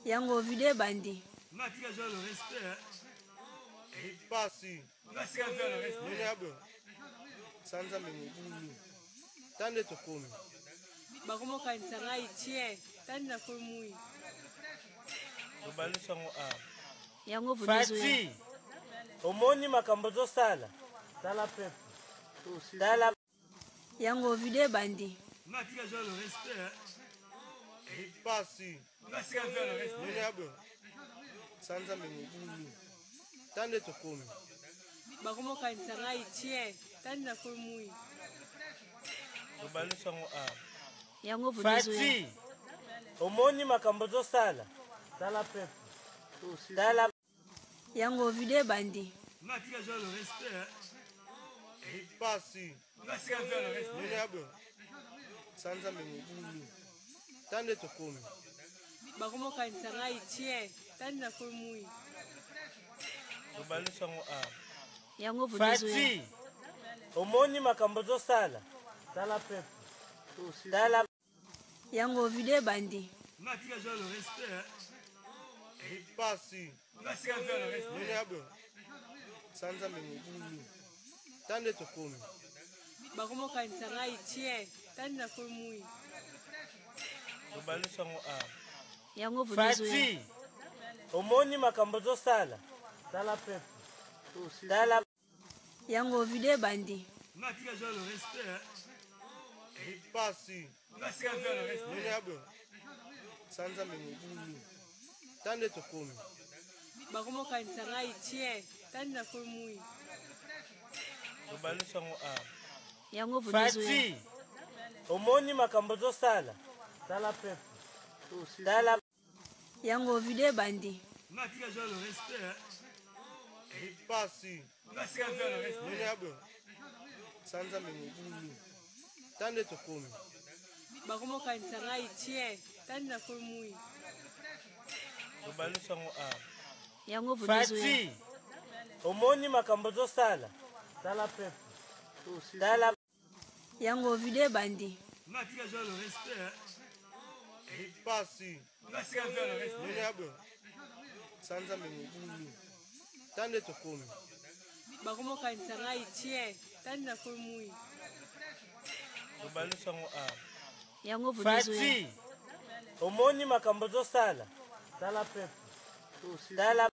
Yango vide bandi. Matika le respect. Pasi. Matika le respect. Minabo. Sanza mengulu. Tande tokomi. Bakomo kanisanga itie. Tande na kolmui. Dobali songo a. Yango Bazoya. Pasi. Omoni makambozo sala. Sala pepe. Sala. Yango vide bandi. Matika le respect. Pasi. Matika le respect. Minabo. Sanza mengulu. Tande tokomi. Bakomo kanisanga itie. Tande na kolmui. Dobali songo a. Yango Bazoya. Pasi. Omoni makambozo sala. Sala pepe. Sala. Yango vide bandi. Matika le respect. Pasi. Matika le respect. Minabo. Sanza mengulu. Tande tokomi. Bakomo kanisanga itie. Tande na kolmui. Dobali songo a. Yango Bazoya. Pasi. Omoni makambozo sala. Sala pepe. Sala. Yango vide bandi. Matika le respect. Pasi. Matika le respect. Minabo. Sanza mengulu. Tande tokomi. Bakomo kanisanga itie. Tande na kolmui. Dobali songo a. Yango Bazoya. Pasi. Omoni makambozo sala. Sala pepe. Sala. Yango vide bandi. Matika le respect. Pasi. Matika le respect. Minabo. Sanza mengulu. Tande tokomi. Bakomo kanisanga itie. Tande na kolmui. Dobali songo a. Yango Bazoya. Pasi. Omoni makambozo sala. Sala pepe. Sala. Yango vide bandi. Matika le respect. Pasi. Matika le respect. Minabo. Sanza mengulu. Tande tokomi. Bakomo kanisanga itie. Tande na kolmui. Dobali songo a. Yango Bazoya. Pasi. Omoni makambozo sala. Sala pepe. Sala. Yango vide bandi. Matika le respect. Pasi. Matika le respect. Minabo. Sanza mengulu. Tande tokomi. Bakomo kanisanga itie. Tande na kolmui. Dobali songo a. Yango Bazoya. Pasi. Omoni makambozo sala. Sala pepe. Sala.